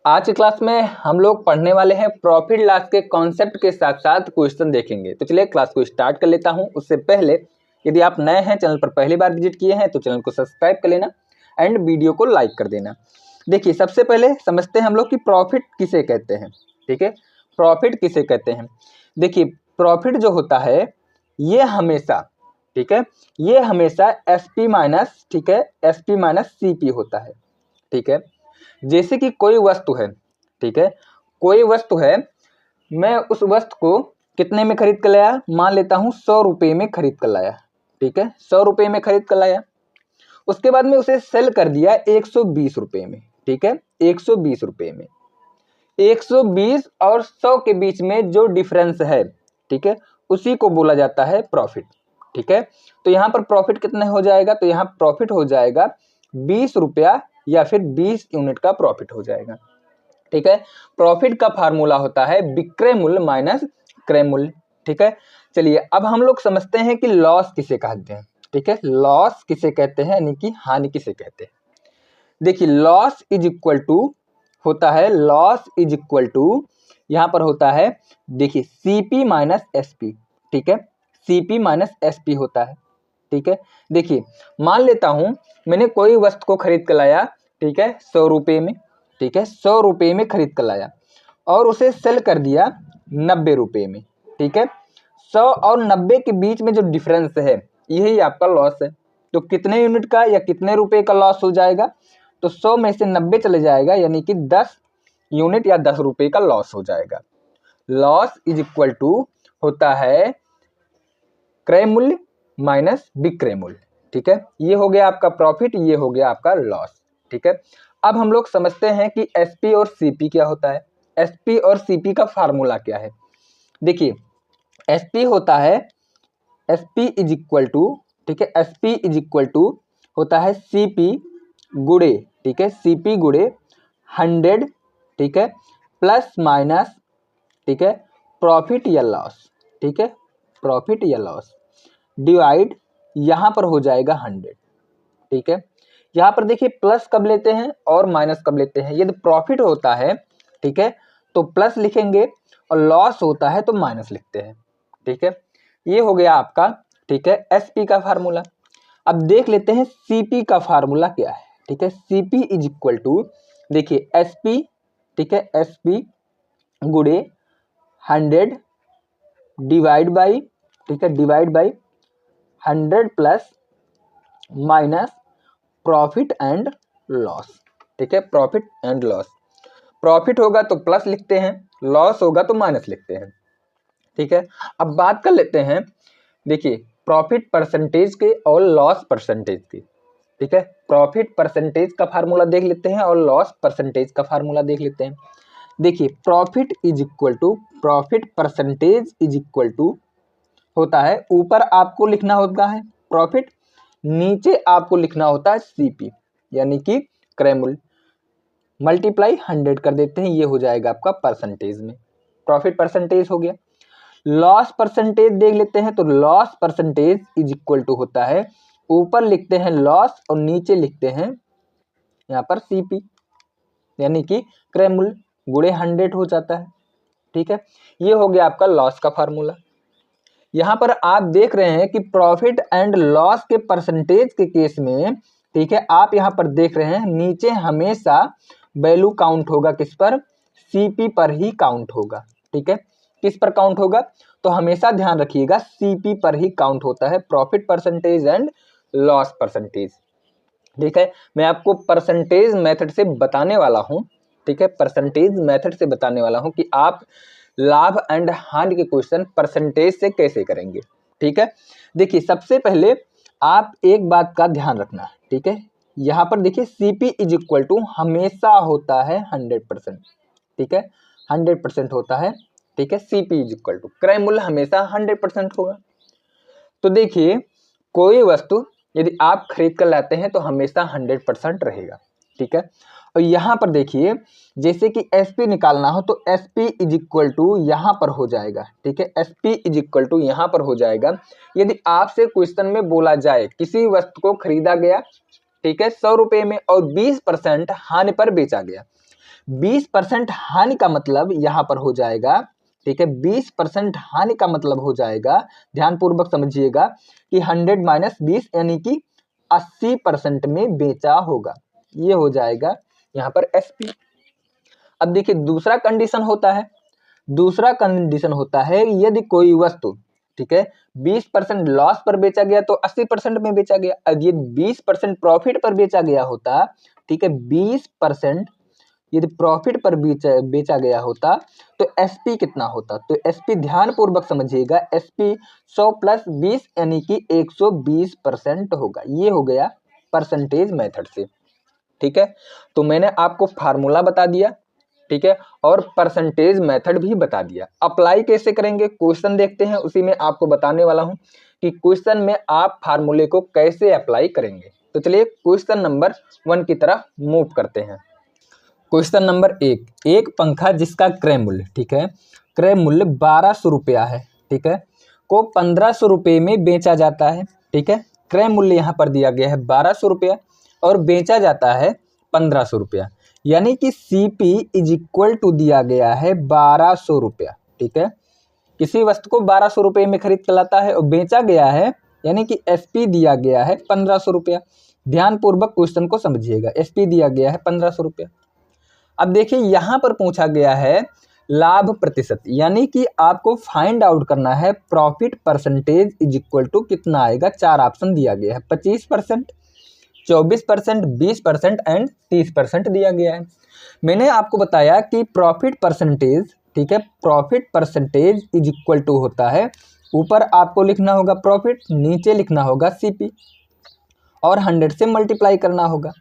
आज की क्लास में हम लोग पढ़ने वाले हैं प्रॉफिट लॉस के कॉन्सेप्ट के साथ साथ क्वेश्चन देखेंगे। तो चलिए क्लास को स्टार्ट कर लेता हूं। उससे पहले यदि आप नए हैं, चैनल पर पहली बार विजिट किए हैं तो चैनल को सब्सक्राइब कर लेना एंड वीडियो को लाइक कर देना। देखिए, सबसे पहले समझते हैं हम लोग कि प्रॉफिट किसे कहते हैं। ठीक है, प्रॉफिट किसे कहते हैं। देखिए, प्रॉफिट जो होता है ये हमेशा, ठीक है, ये हमेशा एसपी माइनस, ठीक है, एसपी माइनस सीपी होता है। ठीक है, जैसे कि कोई वस्तु है, ठीक है, कोई वस्तु है, मैं उस वस्तु को कितने में खरीद कर लाया, मान लेता हूं 100 रुपये में खरीद कर लाया। ठीक है, 100 रुपये में खरीद कर लाया। उसके बाद में उसे सेल कर दिया 120 रुपये में। ठीक है, 120 रुपये में। 120 और 100 के बीच में जो डिफरेंस है, ठीक है, उसी को बोला जाता है प्रॉफिट। ठीक है, तो यहाँ पर प्रॉफिट कितना हो जाएगा, तो यहाँ प्रॉफिट हो जाएगा 20 रुपया या फिर 20 यूनिट का प्रॉफिट हो जाएगा। ठीक है, प्रॉफिट का फार्मूला होता है विक्रय मूल्य माइनस क्रय मूल्य। ठीक है, चलिए अब हम लोग समझते हैं कि लॉस किसे कहते हैं। ठीक है, लॉस किसे कहते हैं, यानी कि हानि किसे कहते हैं। देखिए, लॉस इज इक्वल टू होता है, लॉस इज इक्वल टू यहाँ पर होता है, देखिए, सीपी माइनस एसपी। ठीक है, सीपी माइनस एसपी होता है। ठीक है, देखिए, मान लेता हूं मैंने कोई वस्तु को खरीद कर लाया, ठीक है, 100 रुपये में। ठीक है, 100 रुपये में खरीद कर लाया और उसे सेल कर दिया 90 रुपये में। ठीक है, 100 और 90 के बीच में जो डिफरेंस है यही आपका लॉस है। तो कितने यूनिट का या कितने रुपए का लॉस हो जाएगा, तो 100 में से 90 चले जाएगा, यानी कि 10 यूनिट या 10 रुपए का लॉस हो जाएगा। लॉस इज इक्वल टू होता है क्रय मूल्य माइनस विक्रय मूल्य। ठीक है, ये हो गया आपका प्रॉफिट, ये हो गया आपका लॉस। ठीक है, अब हम लोग समझते हैं कि एसपी और सीपी क्या होता है। एसपी और सीपी का फार्मूला क्या है। देखिए, एसपी होता है, एसपी इज इक्वल टू, ठीक है, एसपी इज इक्वल टू होता है सीपी गुड़े, ठीक है, सीपी गुड़े 100, ठीक है, प्लस माइनस, ठीक है, प्रॉफिट या लॉस। ठीक है, प्रॉफिट या लॉस डिवाइड, यहां पर हो जाएगा 100। ठीक है, यहां पर देखिए प्लस कब लेते हैं और माइनस कब लेते हैं। यदि प्रॉफिट होता है, ठीक है, तो प्लस लिखेंगे और लॉस होता है तो माइनस लिखते हैं। ठीक है, ये हो गया आपका, ठीक है, एसपी का फार्मूला। अब देख लेते हैं सीपी का फार्मूला क्या है। ठीक है, सीपी इज इक्वल टू, देखिए, एसपी, ठीक है, एसपी गुड़े 100 डिवाइड बाई, ठीक है, divide by 100 plus minus profit and loss. ठीक है, प्रॉफिट एंड लॉस, प्रॉफिट होगा तो प्लस लिखते हैं, लॉस होगा तो माइनस लिखते हैं। ठीक है, अब बात कर लेते हैं, देखिए, प्रॉफिट परसेंटेज के और लॉस परसेंटेज की। ठीक है, प्रॉफिट परसेंटेज का फार्मूला देख लेते हैं और लॉस परसेंटेज का फार्मूला देख लेते हैं। देखिए, profit is equal to, profit percentage is equal to होता है, ऊपर आपको लिखना होता है प्रॉफिट, नीचे आपको लिखना होता है सीपी यानी कि क्रय मूल्य, मल्टीप्लाई 100 कर देते हैं, ये हो जाएगा आपका परसेंटेज में, प्रॉफिट परसेंटेज हो गया। लॉस परसेंटेज देख लेते हैं, तो loss percentage is equal to होता है, ऊपर लिखते हैं लॉस और नीचे लिखते हैं यहाँ पर सीपी यानी कि क्रय मूल्य गुणे 100 हो जाता है। ठीक है, ये हो गया आपका लॉस का फार्मूला। यहाँ पर आप देख रहे हैं कि प्रॉफिट एंड लॉस के परसेंटेज के केस में, ठीक है, आप यहाँ पर देख रहे हैं नीचे हमेशा वैल्यू काउंट होगा किस पर, सीपी पर ही काउंट होगा। ठीक है, किस पर काउंट होगा, तो हमेशा ध्यान रखिएगा सीपी पर ही काउंट होता है, profit percentage and loss percentage. ठीक है, मैं आपको परसेंटेज मेथड से बताने वाला हूँ। ठीक है, परसेंटेज मेथड से बताने वाला हूँ कि आप लाभ एंड हानि के क्वेश्चन परसेंटेज से कैसे करेंगे। ठीक है, देखिए, सबसे पहले आप एक बात का ध्यान रखना है। ठीक है, यहाँ पर देखिए सीपी इज इक्वल टू हमेशा होता है 100%। ठीक है, 100% होता है। ठीक है, सीपी इज इक्वल टू क्रय मूल्य हमेशा 100% होगा। तो देखिए, कोई वस्तु यदि आप खरीद कर लाते हैं तो हमेशा 100% रहेगा। ठीक है, और यहाँ पर देखिए, जैसे कि एसपी निकालना हो तो एसपी इज इक्वल टू यहाँ पर हो जाएगा। ठीक है, एसपी इज इक्वल टू यहाँ पर हो जाएगा। यदि आपसे क्वेश्चन में बोला जाए किसी वस्तु को खरीदा गया, ठीक है, 100 रुपये में और 20% हानि पर बेचा गया, 20% हानि का मतलब यहाँ पर हो जाएगा, ठीक है, 20% हानि का मतलब हो जाएगा, ध्यानपूर्वक समझिएगा, कि 100 माइनस 20 यानी कि 80% में बेचा होगा, ये हो जाएगा यहाँ पर एसपी। अब देखिए दूसरा कंडीशन होता है यदि कोई वस्तु, ठीक है, 20% लॉस पर बेचा गया तो 80% में बेचा गया। अब ये 20% प्रॉफिट पर बेचा गया होता, ठीक है, 20% यदि प्रॉफिट पर बेचा गया होता तो एसपी कितना होता? तो एसपी ध्यान पूर्वक समझिएगा, एसपी 100 प्लस 20 यानी कि 120% होगा। ये हो गया परसेंटेज मेथड से, ठीक है। तो मैंने आपको फार्मूला बता दिया, ठीक है, और परसेंटेज मेथड भी बता दिया। अप्लाई कैसे करेंगे, क्वेश्चन देखते हैं, उसी में आपको बताने वाला हूं कि क्वेश्चन में आप फार्मूले को कैसे अप्लाई करेंगे। तो चलिए क्वेश्चन नंबर 1 की तरफ मूव करते हैं। क्वेश्चन नंबर 1, एक पंखा जिसका क्रय मूल्य, ठीक है, क्रय मूल्य 1200 रुपया है, ठीक है, को 1500 रुपये में बेचा जाता है, ठीक है। क्रय मूल्य यहाँ पर दिया गया है 1200 रुपया और बेचा जाता है 1500 रुपया, यानी कि सीपी इज इक्वल टू दिया गया है 1200 रुपया, ठीक है। किसी वस्तु को 1200 रुपये में खरीद कर लाता है और बेचा गया है, यानी कि एसपी दिया गया है 1500 रुपया। ध्यानपूर्वक क्वेश्चन को समझिएगा, एसपी दिया गया है 1500 रुपया। अब देखिए यहाँ पर पूछा गया है लाभ प्रतिशत, यानी कि आपको फाइंड आउट करना है profit percentage is equal to कितना आएगा। 4 ऑप्शन दिया गया है, 25%, 24%, 20% एंड 30% दिया गया है। मैंने आपको बताया कि प्रॉफिट परसेंटेज, ठीक है, profit percentage is equal to होता है, ऊपर आपको लिखना होगा प्रॉफिट, नीचे लिखना होगा सीपी और 100 से मल्टीप्लाई करना होगा।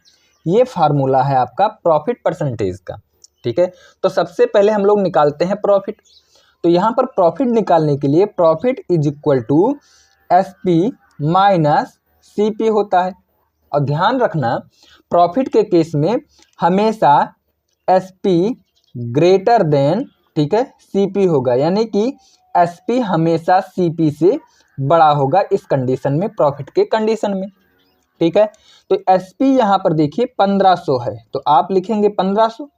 ये फार्मूला है आपका प्रॉफिट परसेंटेज का, ठीक है। तो सबसे पहले हम लोग निकालते हैं प्रॉफिट। तो यहाँ पर प्रॉफिट निकालने के लिए profit is equal to SP minus CP होता है। और ध्यान रखना प्रॉफिट के केस में हमेशा एसपी ग्रेटर देन, ठीक है, सीपी होगा, यानी कि एसपी हमेशा सीपी से बड़ा होगा इस कंडीशन में, प्रॉफिट के कंडीशन में, ठीक है। तो एसपी यहाँ पर देखिए 1500 है, तो आप लिखेंगे 1500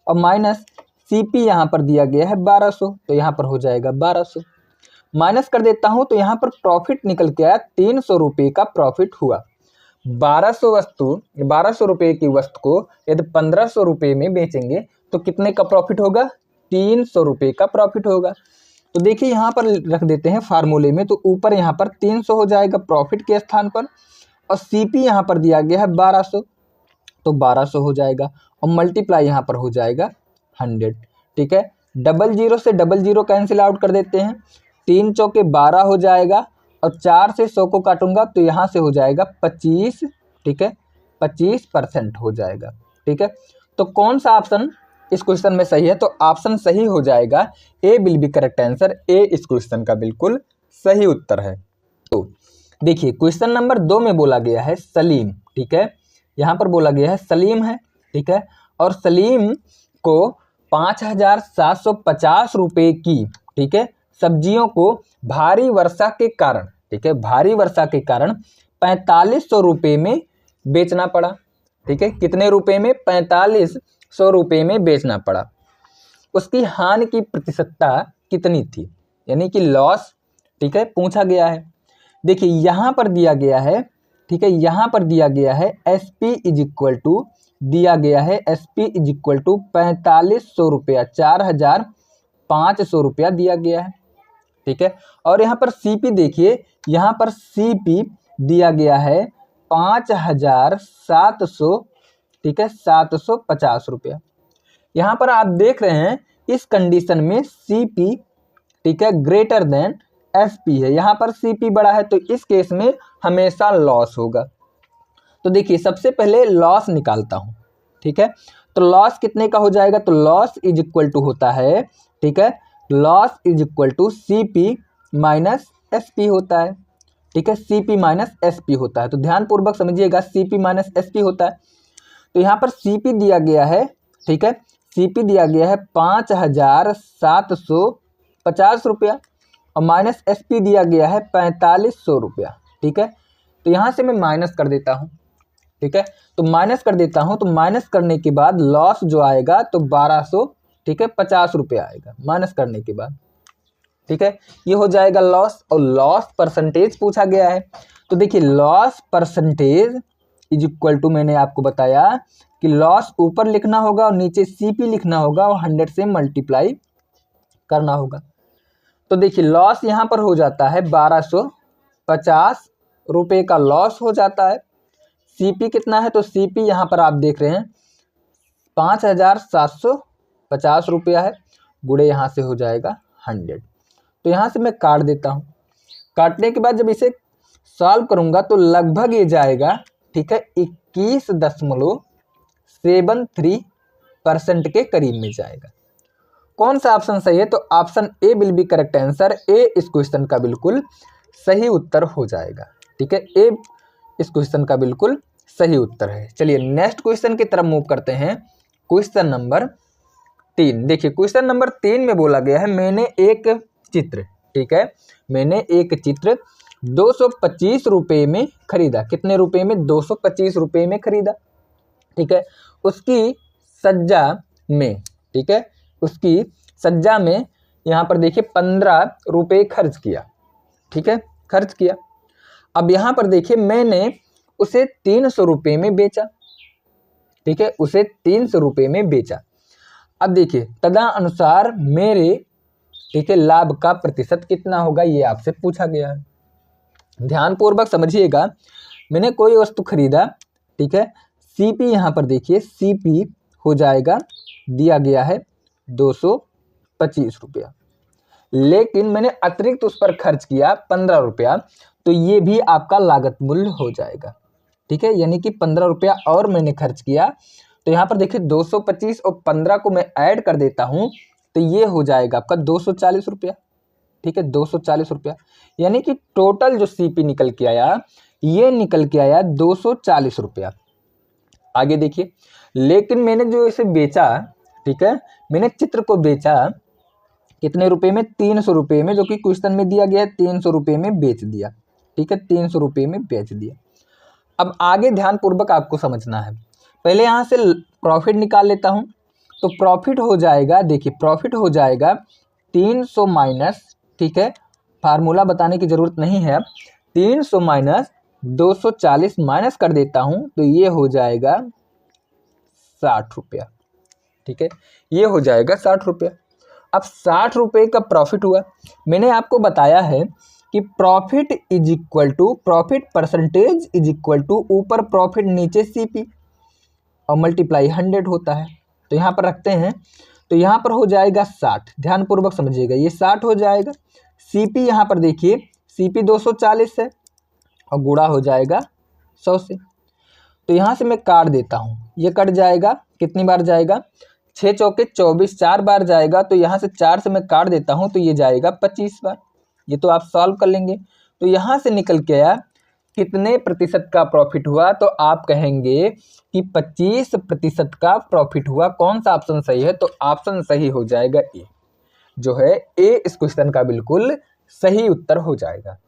और माइनस सीपी यहाँ पर दिया गया है 1200, तो यहाँ पर हो जाएगा 1200। माइनस कर देता हूँ तो यहाँ पर प्रॉफिट निकल के आया 300 रुपये का प्रॉफिट हुआ। 1200 रुपये की वस्तु को यदि 1500 रुपये में बेचेंगे तो कितने का प्रॉफिट होगा? 300 रुपये का प्रॉफिट होगा। तो देखिए यहाँ पर रख देते हैं फार्मूले में, तो ऊपर यहाँ पर 300 हो जाएगा प्रॉफिट के स्थान पर, और सीपी यहाँ पर दिया गया है 1200, तो 1200 हो जाएगा और मल्टीप्लाई यहाँ पर हो जाएगा 100, ठीक है। 00 से 00 कैंसिल आउट कर देते हैं, 3 चौके 12 हो जाएगा और 4 से 100 को काटूंगा तो यहाँ से हो जाएगा 25, ठीक है, 25% हो जाएगा, ठीक है। तो कौन सा ऑप्शन इस क्वेश्चन में सही है? तो ऑप्शन सही हो जाएगा ए विल बी करेक्ट आंसर, ए इस क्वेश्चन का बिल्कुल सही उत्तर है। तो देखिए क्वेश्चन नंबर 2 में बोला गया है सलीम, ठीक है, यहाँ पर बोला गया है सलीम है, ठीक है, और सलीम को 5750 रुपये की, ठीक है, सब्जियों को भारी वर्षा के कारण, ठीक है, भारी वर्षा के कारण 4500 रुपये में बेचना पड़ा, ठीक है। कितने रुपए में? 4500 रुपये में बेचना पड़ा। उसकी हानि की प्रतिशतता कितनी थी, यानी कि लॉस, ठीक है, पूछा गया है। देखिए यहाँ पर दिया गया है, ठीक है, यहाँ पर दिया गया है एसपी इज इक्वल टू, दिया गया है एसपी इज इक्वल टू 4500 रुपया, 4500 रुपया दिया गया है, ठीक है। और यहाँ पर सीपी देखिए, यहाँ पर सीपी दिया गया है 5700, ठीक है, 750 रुपया। यहाँ पर आप देख रहे हैं इस कंडीशन में सीपी, ठीक है, ग्रेटर देन एसपी है, यहाँ पर सीपी बड़ा है, तो इस केस में हमेशा लॉस होगा। तो देखिए सबसे पहले लॉस निकालता हूँ, ठीक है, तो लॉस कितने का हो जाएगा? तो लॉस इज इक्वल टू होता है, ठीक है, loss is equal to CP minus SP होता है, ठीक है, सीपी माइनस एसपी होता है। तो ध्यानपूर्वक समझिएगा सीपी माइनस एसपी होता है। तो यहाँ पर सीपी दिया गया है, ठीक है, सीपी दिया गया है 5750 रुपया और माइनस एसपी दिया गया है 4500 रुपया, ठीक है। तो यहाँ से मैं माइनस कर देता हूँ, ठीक है। तो माइनस कर देता हूँ, तो माइनस करने के बाद लॉस जो आएगा तो 1200, ठीक है, 50 रुपये आएगा माइनस करने के बाद, ठीक है। ये हो जाएगा लॉस, और लॉस परसेंटेज पूछा गया है। तो देखिए loss percentage is equal to, मैंने आपको बताया कि लॉस ऊपर लिखना होगा और नीचे सीपी लिखना होगा और 100 से मल्टीप्लाई करना होगा। तो देखिए लॉस यहाँ पर हो जाता है 1250 रुपये का लॉस हो जाता है। सीपी कितना है, तो सीपी यहाँ पर आप देख रहे हैं 5750 रुपया है, गुणे यहाँ से हो जाएगा 100। तो यहाँ से मैं काट देता हूँ, काटने के बाद जब इसे सॉल्व करूँगा तो लगभग ये जाएगा, ठीक है, 21.73% के करीब में जाएगा। कौन सा ऑप्शन सही है, तो option A will be correct answer. ए इस क्वेश्चन का बिल्कुल सही उत्तर हो जाएगा, ठीक है। ए इस क्वेश्चन का बिल्कुल सही उत्तर है। चलिए नेक्स्ट क्वेश्चन की तरफ मूव करते हैं। क्वेश्चन नंबर 3 देखिए, क्वेश्चन नंबर 3 में बोला गया है मैंने एक चित्र, ठीक है, मैंने एक चित्र 225 रुपये में खरीदा। कितने रुपए में, 225 रुपये में खरीदा, ठीक है। उसकी सज्जा में, ठीक है, उसकी सज्जा में यहाँ पर देखिए 15 रुपये खर्च किया, ठीक है, खर्च किया। अब यहाँ पर देखिए मैंने उसे 300 रुपये में बेचा, ठीक है, उसे 300 रुपये में बेचा। अब देखिए तदनुसार मेरे, ठीक है, लाभ का प्रतिशत कितना होगा, ये आपसे पूछा गया है। ध्यानपूर्वक समझिएगा। मैंने कोई वस्तु खरीदा, ठीक है, सीपी यहाँ पर देखिए सीपी हो जाएगा, दिया गया है 225 रुपया, लेकिन मैंने अतिरिक्त उस पर खर्च किया 15 रुपया, तो ये भी आपका लागत मूल्य हो जाएगा, ठीक है। यानी कि 15 रुपया और मैंने खर्च किया, तो यहाँ पर देखिए 225 और 15 को मैं ऐड कर देता हूँ, तो ये हो जाएगा आपका 240 रुपया, ठीक है, 240 रुपया। यानी कि टोटल जो सीपी निकल के आया, ये निकल के आया 240 रुपया। आगे देखिए, लेकिन मैंने जो इसे बेचा, ठीक है, मैंने चित्र को बेचा कितने रुपए में, 300 रुपये में, जो कि क्वेश्चन में दिया गया है, 300 रुपये में बेच दिया, ठीक है, 300 रुपये में बेच दिया। अब आगे ध्यानपूर्वक आपको समझना है। पहले यहाँ से प्रॉफिट निकाल लेता हूँ, तो प्रॉफिट हो जाएगा, देखिए प्रॉफिट हो जाएगा 300 माइनस, ठीक है, फार्मूला बताने की ज़रूरत नहीं है, 300 माइनस 240 माइनस कर देता हूँ, तो ये हो जाएगा 60 रुपया, ठीक है, ये हो जाएगा 60 रुपया। अब 60 रुपये का प्रॉफिट हुआ। मैंने आपको बताया है कि profit is equal to, profit percentage is equal to ऊपर प्रॉफिट नीचे सीपी और मल्टीप्लाई 100 होता है। तो यहाँ पर रखते हैं, तो यहाँ पर हो जाएगा 60, ध्यानपूर्वक समझिएगा, ये 60 हो जाएगा। सीपी यहाँ पर देखिए सीपी 240 है और गुणा हो जाएगा 100 से। तो यहाँ से मैं काट देता हूँ, ये कट जाएगा, कितनी बार जाएगा, 6 चौके 24, 4 बार जाएगा। तो यहाँ से 4 से मैं काट देता हूँ, तो ये जाएगा 25 बार। ये तो आप सॉल्व कर लेंगे। तो यहाँ से निकल के आया कितने प्रतिशत का प्रॉफिट हुआ, तो आप कहेंगे कि 25% का प्रॉफिट हुआ। कौन सा ऑप्शन सही है, तो ऑप्शन सही हो जाएगा ए, जो है ए इस क्वेश्चन का बिल्कुल सही उत्तर हो जाएगा।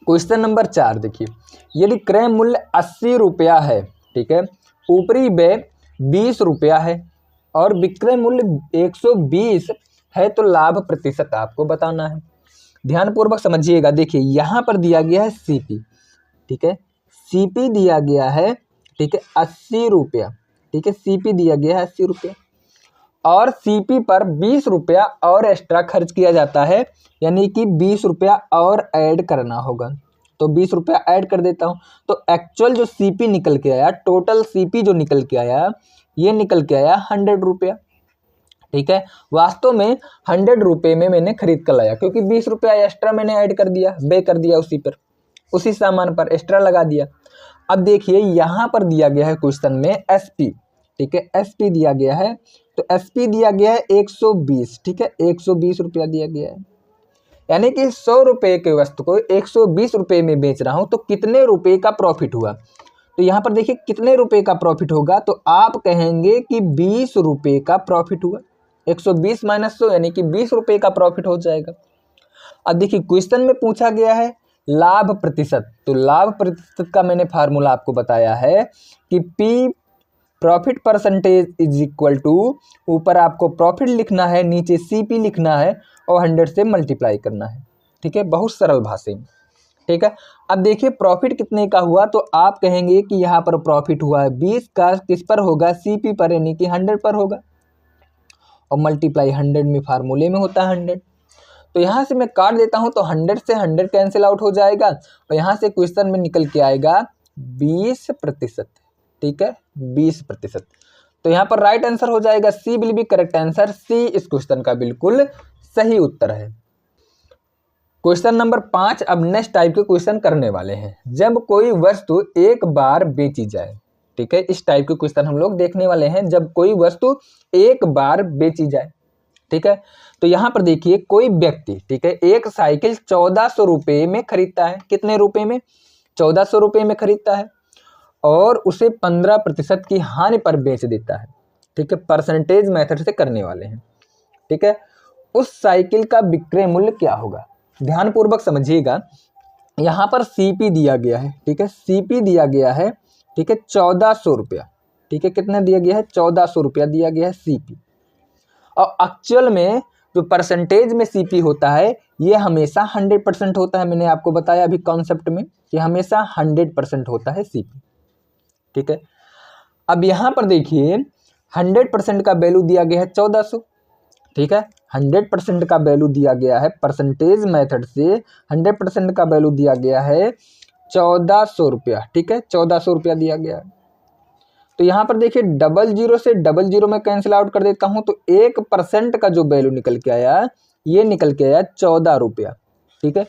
क्वेश्चन नंबर 4 देखिए, यदि क्रय मूल्य 80 रुपया है, ठीक है, ऊपरी व्यय 20 रुपया है और विक्रय मूल्य 120 है, तो लाभ प्रतिशत आपको बताना है। ध्यानपूर्वक समझिएगा। देखिए यहाँ पर दिया गया है सीपी, ठीक है, सीपी दिया गया है, ठीक है, 80 रुपया, ठीक है, सीपी दिया गया है 80 रुपया और सीपी पर 20 रुपया और एक्स्ट्रा खर्च किया जाता है, यानी कि 20 रुपया और ऐड करना होगा। तो 20 रुपया ऐड कर देता हूँ, तो एक्चुअल जो सीपी निकल के आया, टोटल सीपी जो निकल के आया, ये निकल के आया 100 रुपया, ठीक है। वास्तव में 100 रुपये में मैंने खरीद कर लाया, क्योंकि 20 रुपया एक्स्ट्रा मैंने ऐड कर दिया, बे कर दिया उसी पर, उसी सामान पर एक्स्ट्रा लगा दिया। अब देखिए यहाँ पर दिया गया है क्वेश्चन में एसपी, ठीक है, एसपी दिया गया है, तो एसपी दिया गया है 120, ठीक है, 120 रुपया दिया गया है, यानी कि 100 रुपये के वस्तु को 120 रुपये में बेच रहा हूँ, तो कितने रुपये का प्रॉफिट हुआ। तो यहाँ पर देखिए कितने रुपये का प्रॉफिट होगा, तो आप कहेंगे कि 20 रुपये का प्रॉफिट हुआ। 120 माइनस 100 यानी कि 20 रुपये का प्रॉफिट हो जाएगा। अब देखिए क्वेश्चन में पूछा गया है लाभ प्रतिशत। तो लाभ प्रतिशत का मैंने फार्मूला आपको बताया है कि P profit percentage is equal to, ऊपर आपको प्रॉफिट लिखना है, नीचे CP लिखना है और 100 से मल्टीप्लाई करना है। ठीक है, बहुत सरल भाषा में। ठीक है, अब देखिए प्रॉफिट कितने का हुआ, तो आप कहेंगे कि यहाँ पर प्रॉफिट हुआ है 20 का, किस पर होगा, CP पर, यानी कि 100 पर होगा, और मल्टीप्लाई 100 में फार्मूले में होता है 100। तो यहाँ से मैं काट देता हूँ तो 100 से 100 कैंसिल आउट हो जाएगा, और यहाँ से क्वेश्चन में निकल के आएगा 20%। ठीक है, 20%। तो यहाँ पर राइट आंसर हो जाएगा सी विल बी करेक्ट आंसर। सी इस क्वेश्चन का बिल्कुल सही उत्तर है। क्वेश्चन नंबर 5, अब नेक्स्ट टाइप के क्वेश्चन करने वाले हैं। जब कोई वस्तु एक बार बेची जाए, ठीक है, इस टाइप के क्वेश्चन हम लोग देखने वाले हैं, जब कोई वस्तु एक बार बेची जाए। ठीक है, तो यहाँ पर देखिए कोई व्यक्ति, ठीक है, एक साइकिल 1400 रुपये में खरीदता है। कितने रुपए में? 1400 रुपये में खरीदता है, और उसे 15% की हानि पर बेच देता है। ठीक है, परसेंटेज मेथड से करने वाले हैं। ठीक है, उस साइकिल का विक्रय मूल्य क्या होगा? ध्यानपूर्वक समझिएगा, यहाँ पर CP दिया गया है। ठीक है, CP दिया गया है, ठीक है, 1400 रुपया। ठीक है, कितना दिया गया है? 1400 रुपया दिया गया है CP। और एक्चुअल में जो परसेंटेज में CP होता है, ये हमेशा 100% होता है। मैंने आपको बताया अभी कॉन्सेप्ट में कि हमेशा 100% होता है CP। ठीक है, अब यहाँ पर देखिए 100% का वैल्यू दिया गया है 1400। ठीक है, 100% का वैल्यू दिया गया है परसेंटेज मेथड से, 100% का वैल्यू दिया गया है 1400 रुपया। ठीक है, 1400 रुपया दिया गया है। तो यहाँ पर देखिए 00 से 00 में कैंसिल आउट कर देता हूँ, तो 1% का जो वैल्यू निकल के आया, ये निकल के आया 14 रुपया। ठीक है,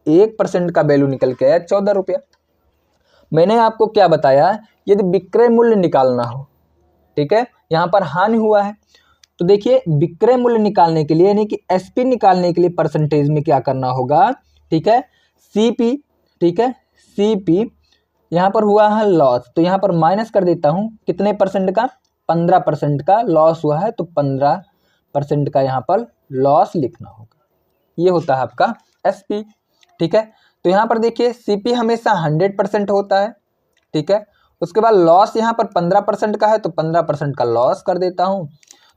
1% का वैल्यू निकल के आया 14 रुपया। मैंने आपको क्या बताया, यदि विक्रय मूल्य निकालना हो, ठीक है, यहाँ पर हानि हुआ है, तो देखिए विक्रय मूल्य निकालने के लिए, यानी कि SP निकालने के लिए परसेंटेज में क्या करना होगा? ठीक है, CP, ठीक है, CP यहाँ पर हुआ है लॉस, तो यहाँ पर माइनस कर देता हूँ, कितने परसेंट का? 15% का लॉस हुआ है, तो 15% का यहाँ पर लॉस लिखना होगा। ये होता है आपका SP। ठीक है, तो यहाँ पर देखिए CP हमेशा 100% होता है। ठीक है, उसके बाद लॉस यहाँ पर 15% का है, तो 15% का लॉस कर देता हूँ,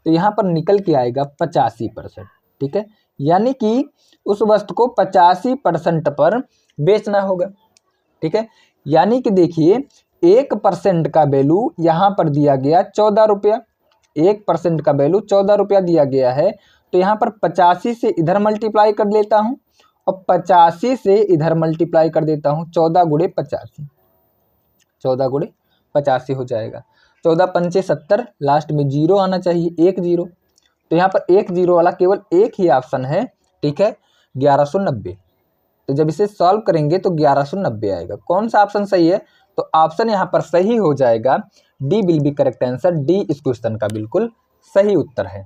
तो यहाँ पर निकल के आएगा 85%। ठीक है, यानी कि उस वस्तु को 85% पर बेचना होगा। ठीक है, यानी कि देखिए 1% का वैल्यू यहाँ पर दिया गया 14 रुपया, 1% का वैल्यू 14 रुपया दिया गया है, तो यहाँ पर 85 से इधर मल्टीप्लाई कर लेता हूँ, और 85 से इधर मल्टीप्लाई कर देता हूँ, 14 गुणे 85, 14 गुणे 85 हो जाएगा। 14 पंचे 70, लास्ट में 0 आना चाहिए, 1 0। तो यहाँ पर 1 0 वाला केवल एक ही ऑप्शन है। ठीक है, 1190। तो जब इसे सॉल्व करेंगे तो 1190 आएगा। कौन सा ऑप्शन सही है? तो ऑप्शन यहाँ पर सही हो जाएगा D will be correct answer. D इस क्वेश्चन का बिल्कुल सही उत्तर है।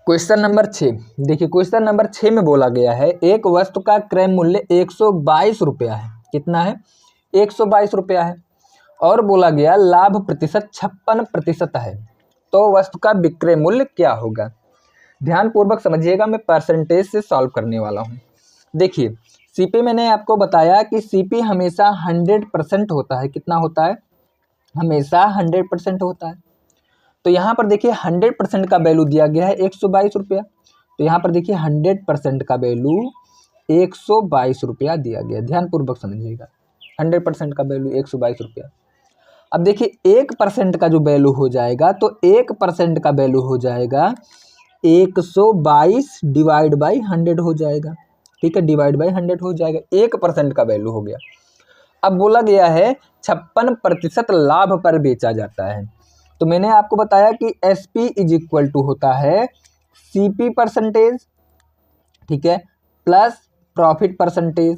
क्वेश्चन नंबर 6 देखिए, क्वेश्चन नंबर 6 में बोला गया है एक वस्तु का क्रय मूल्य 122 रुपया है। कितना है? 122 रुपया है, और बोला गया लाभ प्रतिशत 56% है, तो वस्तु का विक्रय मूल्य क्या होगा? ध्यानपूर्वक समझिएगा, मैं परसेंटेज से सॉल्व करने वाला हूँ। देखिए CP मैंने आपको बताया कि CP हमेशा 100% होता है। कितना होता है? हमेशा 100% होता है। तो यहाँ पर देखिए 100% का वैल्यू दिया गया है 122 रुपया, तो यहाँ पर देखिए 100% का वैल्यू 122 रुपया दिया गया। ध्यानपूर्वक समझिएगा, 100% का वैल्यू 122 रुपया। अब देखिए 1% का जो वैल्यू हो जाएगा, तो 1% का वैल्यू हो जाएगा 122 डिवाइड बाई 100 हो जाएगा। ठीक है, डिवाइड बाई 100 हो जाएगा, 1% का वैल्यू हो गया। अब बोला गया है 56% लाभ पर बेचा जाता है, तो मैंने आपको बताया कि SP इज इक्वल टू होता है CP परसेंटेज, ठीक है, प्लस प्रॉफिट परसेंटेज।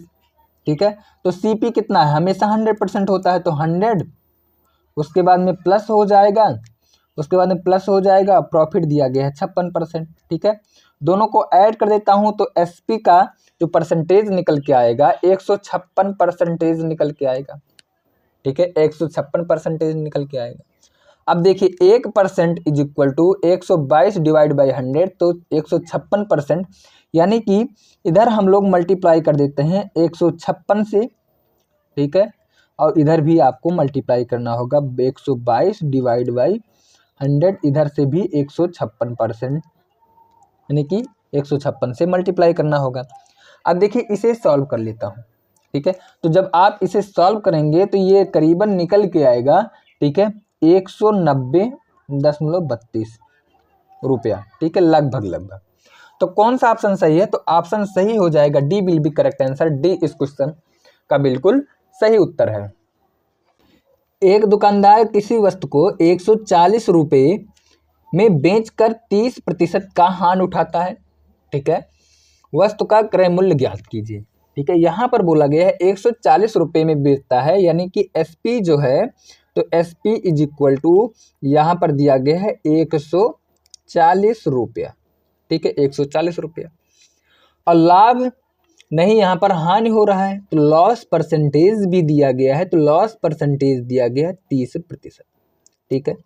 ठीक है, तो CP कितना है? हमेशा 100% होता है, तो 100, उसके बाद में प्लस हो जाएगा, उसके बाद में प्लस हो जाएगा, प्रॉफिट दिया गया है 56%। ठीक है, दोनों को ऐड कर देता हूं, तो SP का जो परसेंटेज निकल के आएगा 156% निकल के आएगा। ठीक है, 156% निकल के आएगा। अब देखिए 1% is equal to 122 divide by 100, तो 156%, यानी कि इधर हम लोग मल्टीप्लाई कर देते हैं 156 से, ठीक है, और इधर भी आपको मल्टीप्लाई करना होगा 122 डिवाइड बाई 100, इधर से भी 156%, यानी कि 156 से मल्टीप्लाई करना होगा। अब देखिए इसे सॉल्व कर लेता हूँ, ठीक है। तो जब आप इसे सॉल्व करेंगे तो ये करीबन निकल के आएगा, ठीक है, 190.32 रुपया, ठीक है, लगभग। तो कौन सा ऑप्शन सही है? तो ऑप्शन सही हो जाएगा D will be correct answer. D इस क्वेश्चन का बिल्कुल सही उत्तर है। एक दुकानदार किसी वस्तु को 140 रुपये में बेचकर 30% का हानि उठाता है, ठीक है। वस्तु का क्रय मूल्य ज्ञात कीजिए, ठीक है। यहाँ पर बोला गया है 140 रुपये में बेचता है, यानी कि एसपी जो है, तो एसपी इज इक्वल टू यहाँ पर दिया गया है 140 रुपया, ठीक है, 140 रुपया। और लाभ नहीं, यहाँ पर हानि हो रहा है, तो लॉस परसेंटेज भी दिया गया है, तो लॉस परसेंटेज दिया गया है 30%, ठीक है।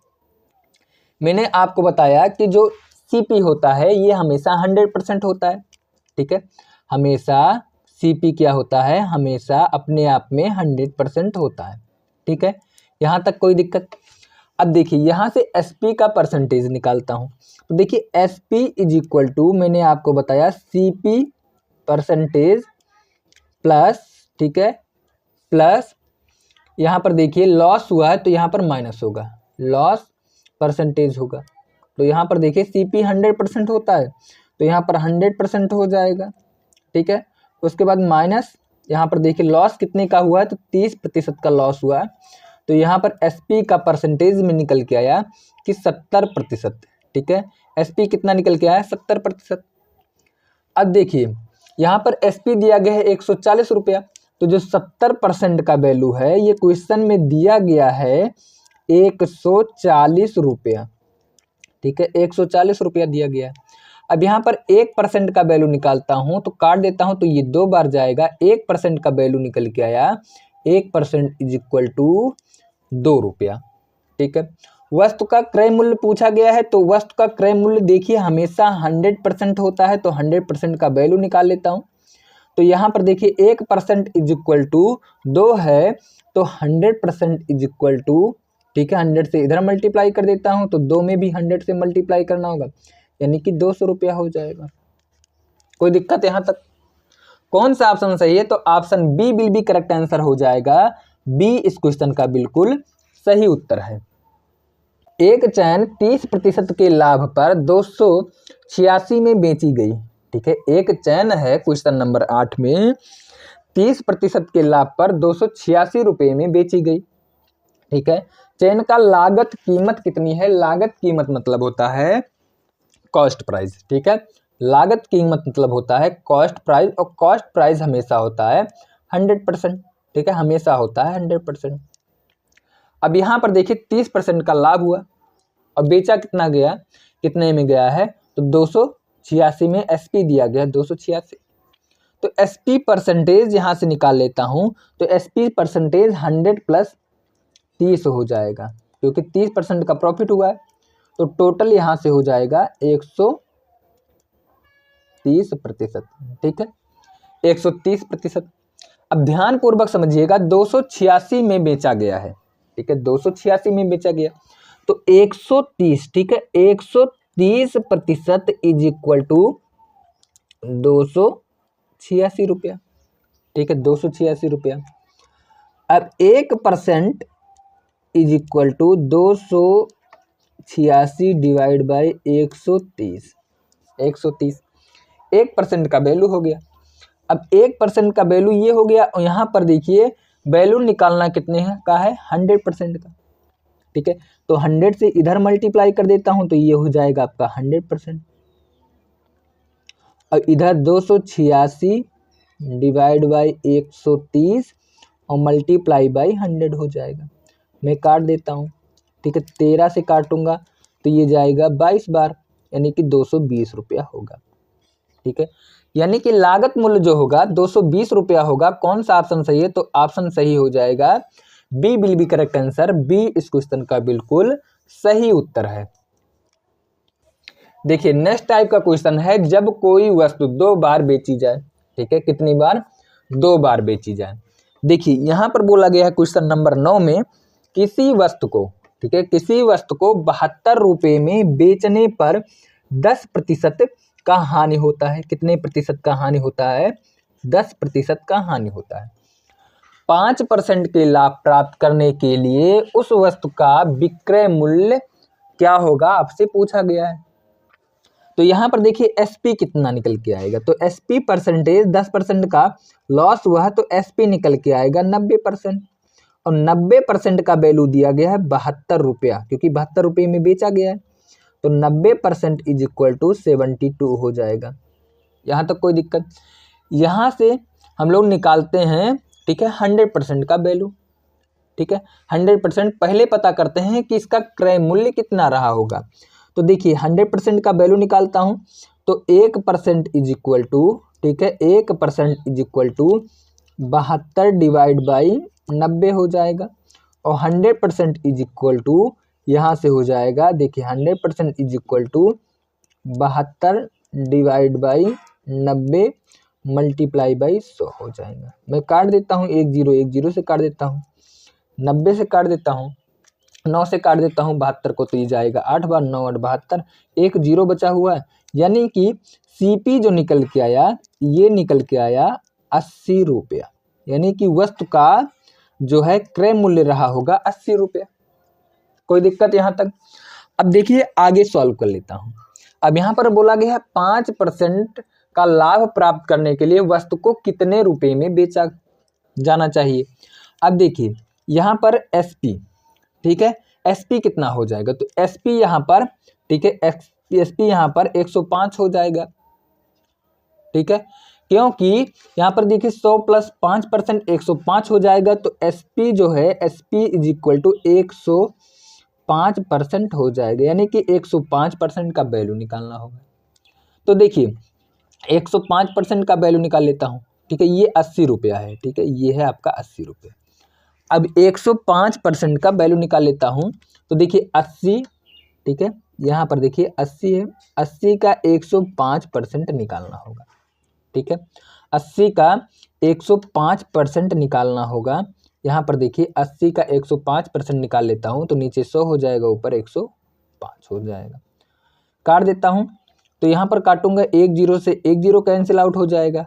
मैंने आपको बताया कि जो सीपी होता है ये हमेशा 100% होता है, ठीक है। हमेशा सीपी क्या होता है? हमेशा अपने आप में 100% होता है, ठीक है। यहाँ तक कोई दिक्कत? अब देखिए यहाँ से एसपी का परसेंटेज निकालता हूँ, तो देखिए एसपी इज इक्वल टू, मैंने आपको बताया सीपी परसेंटेज प्लस, ठीक है, प्लस यहाँ पर देखिए लॉस हुआ है तो यहाँ पर माइनस होगा, लॉस परसेंटेज होगा, तो यहाँ पर देखिए सीपी 100% होता है तो यहाँ पर 100% हो जाएगा, ठीक है। उसके बाद माइनस यहाँ पर देखिए लॉस कितने का हुआ है? तो 30% का लॉस हुआ है, तो यहाँ पर एसपी का परसेंटेज में निकल के आया कि 70%, ठीक है। एसपी कितना निकल के आया? 70%। अब देखिए यहाँ पर एसपी दिया गया है 140 रुपया, तो जो 70% का वैल्यू है ये क्वेश्चन में दिया गया है 140 रुपया, ठीक है, 140 रुपया दिया गया है। अब यहाँ पर 1% का वैल्यू निकालता हूँ तो काट देता हूँ तो ये 2 बार जाएगा, 1% का वैल्यू निकल के आया 1% इज इक्वल टू 2 रुपया, ठीक है। वस्तु का क्रय मूल्य पूछा गया है, तो वस्तु का क्रय मूल्य देखिए हमेशा 100% होता है, तो 100% का वैल्यू निकाल लेता हूँ। तो यहाँ पर देखिए 1% इज इक्वल टू 2 है, तो 100% इज इक्वल टू, ठीक है, 100 से इधर मल्टीप्लाई कर देता हूँ तो 2 में भी 100 से मल्टीप्लाई करना होगा, यानी कि 200 रुपया हो जाएगा। कोई दिक्कत यहाँ तक? कौन सा ऑप्शन सही है? तो option B will be correct answer हो जाएगा। बी इस क्वेश्चन का बिल्कुल सही उत्तर है। एक चैन 30% के लाभ पर 286 में बेची गई, ठीक है। एक चैन है क्वेश्चन नंबर 8 में 30% के लाभ पर 286 रुपये में बेची गई, ठीक है। चैन का लागत कीमत कितनी है? लागत कीमत मतलब होता है कॉस्ट प्राइस, ठीक है। लागत कीमत मतलब होता है कॉस्ट प्राइस, और कॉस्ट प्राइस हमेशा होता है 100%, ठीक है, हमेशा होता है 100%। अब यहाँ पर देखिए 30% का लाभ हुआ और बेचा कितना गया, कितने में गया है? तो 286 में एसपी दिया गया 286, तो एसपी परसेंटेज यहाँ से निकाल लेता हूँ, तो एसपी परसेंटेज 100 प्लस 30 हो जाएगा, क्योंकि 30% का प्रॉफिट हुआ है, तो टोटल यहाँ से हो जाएगा 130%, ठीक है, 130%। अब ध्यान पूर्वक समझिएगा 286 में बेचा गया है, ठीक है, 286 में बेचा गया, तो 130, ठीक है, 130% इज इक्वल टू 286 रुपया, ठीक है, 286 रुपया। अब 1% is equal to 286 divide by 130, 1% का वैल्यू हो गया। अब 1% का वैल्यू ये हो गया, और यहाँ पर देखिए वैल्यू निकालना कितने हैं का है? 100% का, ठीक है, तो 100 से इधर मल्टीप्लाई कर देता हूँ तो ये हो जाएगा आपका 100%, और इधर 286 डिवाइड बाई 130 और मल्टीप्लाई बाई 100 हो जाएगा। मैं काट देता हूँ, ठीक है, 13 से काटूंगा तो ये जाएगा 22 बार, यानी कि 220 रुपया होगा, ठीक है। यानी कि लागत मूल्य जो होगा 220 रुपया होगा। कौन सा ऑप्शन सही है? तो ऑप्शन सही हो जाएगा B will be correct answer. B इस क्वेश्चन का बिल्कुल सही उत्तर है। देखिए नेक्स्ट टाइप का क्वेश्चन है, जब कोई वस्तु 2 बार बेची जाए, ठीक है, कितनी बार? 2 बार बेची जाए। देखिए यहाँ पर बोला गया है क्वेश्चन नंबर 9 में, किसी वस्तु को, ठीक है, किसी वस्तु को 72 रुपये में बेचने पर 10% का हानि होता है। कितने प्रतिशत का हानि होता है? 10% का हानि होता है। 5% के लाभ प्राप्त करने के लिए उस वस्तु का विक्रय मूल्य क्या होगा, आपसे पूछा गया है। तो यहाँ पर देखिए एसपी कितना निकल के आएगा, तो एसपी परसेंटेज 10% का लॉस हुआ है, तो एसपी निकल के आएगा 90%। और 90% का वैल्यू दिया गया है 72 रुपया, क्योंकि 72 रुपये में बेचा गया है, तो 90% इज इक्वल टू 72 हो जाएगा। यहाँ तक कोई दिक्कत? यहाँ से हम लोग निकालते हैं, ठीक है, 100% का वैल्यू, ठीक है। 100% पहले पता करते हैं कि इसका क्रय मूल्य कितना रहा होगा। तो देखिए 100% का वैल्यू निकालता हूँ, तो 1% इज इक्वल टू, ठीक है, 1% is equal to 72 divide by 90 हो जाएगा। और 100% इज इक्वल टू यहाँ से हो जाएगा, देखिए 100% is equal to 72 divide by 90 multiply by 100 हो जाएगा। मैं काट देता हूँ, 1 0 से काट देता हूँ, 90 से काट देता हूँ, 9 से काट देता हूँ 72 को, तो ये जाएगा 8 बार 9 8 72, 1 0 बचा हुआ है। यानी कि सीपी जो निकल के आया, ये निकल के आया 80 रुपया। यानी कि वस्तु का जो है क्रय मूल्य रहा होगा 80 रुपया। कोई दिक्कत यहाँ तक? अब देखिए आगे सॉल्व कर लेता हूँ। अब यहाँ पर बोला गया है 5% का लाभ प्राप्त करने के लिए वस्तु को कितने रुपए में बेचा जाना चाहिए। अब देखिए यहाँ पर एसपी, ठीक है, एसपी कितना हो जाएगा, तो एसपी यहाँ पर, ठीक है, एसपी यहाँ पर 105 हो जाएगा, ठीक है, क्योंकि यहाँ पर देखिए 100 प्लस 5% 105 हो जाएगा, तो एसपी जो है एसपी इज इक्वल टू 105% हो जाएगा। यानी कि 105% का वैल्यू निकालना होगा। तो देखिए 105% का वैल्यू निकाल लेता हूँ, ठीक है, ये 80 रुपया है, ठीक है, ये है आपका 80 रुपया। अब 105% का वैल्यू निकाल लेता हूँ, तो देखिए 80, ठीक है, यहाँ पर देखिए 80 है, 80 का 105% निकालना होगा, ठीक है, 80 का 105% निकालना होगा। यहाँ पर देखिए 80 का 105% निकाल लेता हूँ, तो नीचे 100 हो जाएगा, ऊपर 105 हो जाएगा। काट देता हूँ, तो यहाँ पर काटूंगा 1 0 से 1 0 कैंसिल आउट हो जाएगा,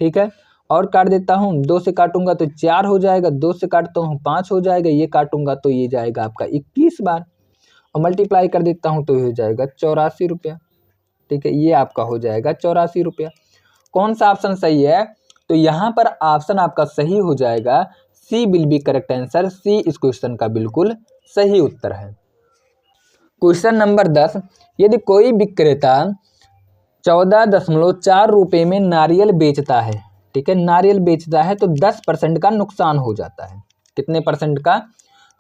ठीक है, और काट देता हूँ, 2 से काटूंगा तो 4 हो जाएगा, 2 से काटता हूँ 5 हो जाएगा, ये काटूंगा तो ये जाएगा आपका 21 बार, और मल्टीप्लाई कर देता हूँ तो ये हो जाएगा 84 रुपया, ठीक है, ये आपका हो जाएगा 84 रुपया। कौन सा ऑप्शन सही है? तो यहाँ पर ऑप्शन आपका सही हो जाएगा, सी विल बी करेक्ट आंसर। सी इस क्वेश्चन का बिल्कुल सही उत्तर है। क्वेश्चन नंबर 10, यदि कोई विक्रेता 14.4 रुपये में नारियल बेचता है, ठीक है, नारियल बेचता है, तो 10% का नुकसान हो जाता है। कितने परसेंट का?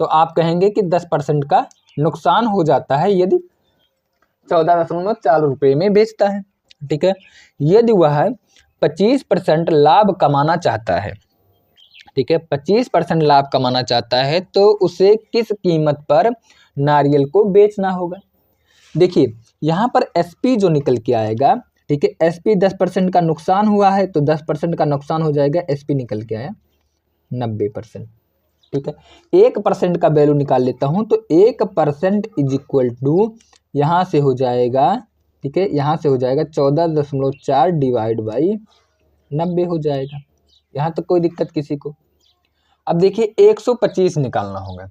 तो आप कहेंगे कि 10% का नुकसान हो जाता है यदि 14.4 रुपये में बेचता है, ठीक है। यदि वह 25% लाभ कमाना चाहता है, ठीक है, 25% लाभ कमाना चाहता है, तो उसे किस कीमत पर नारियल को बेचना होगा। देखिए यहाँ पर एसपी जो निकल के आएगा, ठीक है, एसपी 10% का नुकसान हुआ है, तो 10% का नुकसान हो जाएगा, एसपी निकल के आया 90%, ठीक है। 1% का वैल्यू निकाल लेता हूँ, तो 1% इज इक्वल टू यहाँ से हो जाएगा, ठीक है, यहाँ से हो जाएगा 14.4 डिवाइड बाई 90 हो जाएगा। यहाँ तक कोई दिक्कत किसी को? अब देखिए 125 निकालना होगा,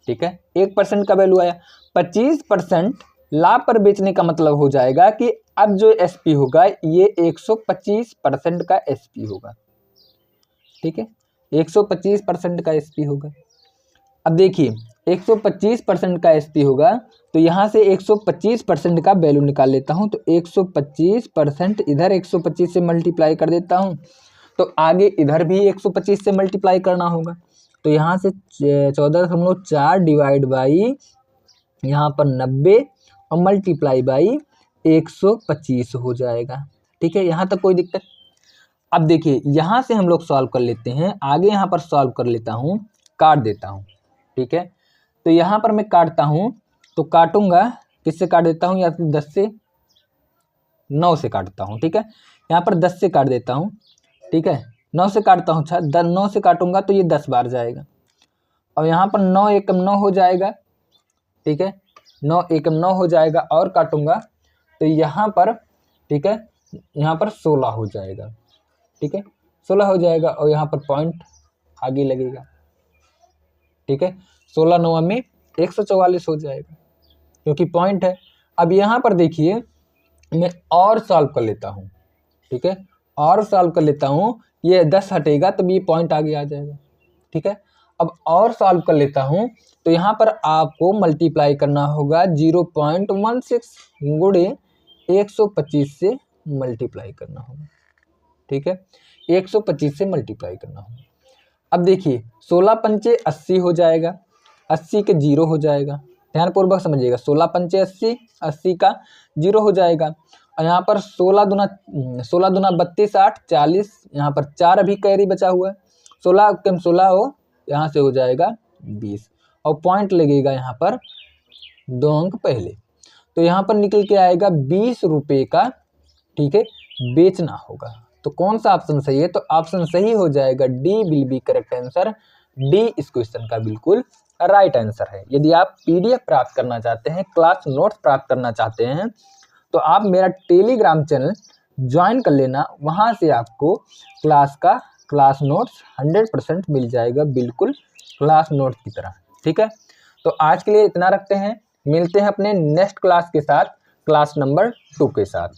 ठीक है, 1% का वैल्यू आया, 25% लाभ पर बेचने का मतलब हो जाएगा कि अब जो एसपी होगा ये 125% का एसपी होगा, ठीक है, 125% का एसपी होगा। अब देखिए 125% का एसपी होगा, तो यहाँ से 125% का वैल्यू निकाल लेता हूँ, तो 125% इधर 125 से मल्टीप्लाई कर देता हूँ, तो आगे इधर भी 125 से मल्टीप्लाई करना होगा, तो यहाँ से 14.4 डिवाइड बाई यहाँ पर 90 और मल्टीप्लाई बाई 125 हो जाएगा, ठीक है। यहाँ तक कोई दिक्कत? अब देखिए यहाँ से हम लोग सॉल्व कर लेते हैं, आगे यहाँ पर सॉल्व कर लेता हूँ, काट देता हूँ, ठीक है। तो यहाँ पर मैं काटता हूँ, तो काटूंगा, किससे काट देता हूँ, या तो 10 से 9 से काटता हूँ, ठीक है। यहाँ पर 10 से काट देता हूँ, ठीक है, 9 से काटता हूँ, 9 से काटूंगा तो ये 10 बार जाएगा। और यहाँ पर 9 एकम 9 हो जाएगा, ठीक है, 9 एकम 9 हो जाएगा, और काटूंगा तो यहाँ पर, ठीक है, यहाँ पर 16 हो जाएगा, ठीक है, 16 हो जाएगा, और यहाँ पर पॉइंट आगे लगेगा, ठीक है। 16 9 में 144 हो जाएगा, क्योंकि पॉइंट है। अब यहाँ पर देखिए, मैं और सॉल्व कर लेता हूँ, ठीक है, और सॉल्व कर लेता हूँ, ये 10 हटेगा तो ये पॉइंट आगे आ जाएगा, ठीक है। अब और सॉल्व कर लेता हूँ, तो यहाँ पर आपको मल्टीप्लाई करना होगा 0.16 गुणे 125 से मल्टीप्लाई करना होगा, ठीक है, 125 से मल्टीप्लाई करना होगा। अब देखिए 16 पंचे 80 हो जाएगा, 80 के 0 हो जाएगा, ध्यानपूर्वक समझिएगा, 16 पंचे 80, 80 का 0 हो जाएगा। और यहाँ पर 16 दूना 32 8 40, यहाँ पर 4 अभी कैरी बचा हुआ है, 16 कम 16 हो, यहाँ से हो जाएगा 20, और पॉइंट लगेगा यहाँ पर 2 अंक पहले, तो यहाँ पर निकल के आएगा 20 रुपये का, ठीक है, बेचना होगा। तो कौन सा ऑप्शन सही है, तो ऑप्शन सही हो जाएगा D will be correct answer, D इस क्वेश्चन का बिल्कुल राइट आंसर है। यदि आप पीडीएफ प्राप्त करना चाहते हैं, क्लास नोट्स प्राप्त करना चाहते हैं, तो आप मेरा टेलीग्राम चैनल ज्वाइन कर लेना, वहाँ से आपको क्लास नोट्स 100% मिल जाएगा, बिल्कुल क्लास नोट्स की तरह, ठीक है। तो आज के लिए इतना रखते हैं, मिलते हैं अपने नेक्स्ट क्लास के साथ, क्लास नंबर 2 के साथ।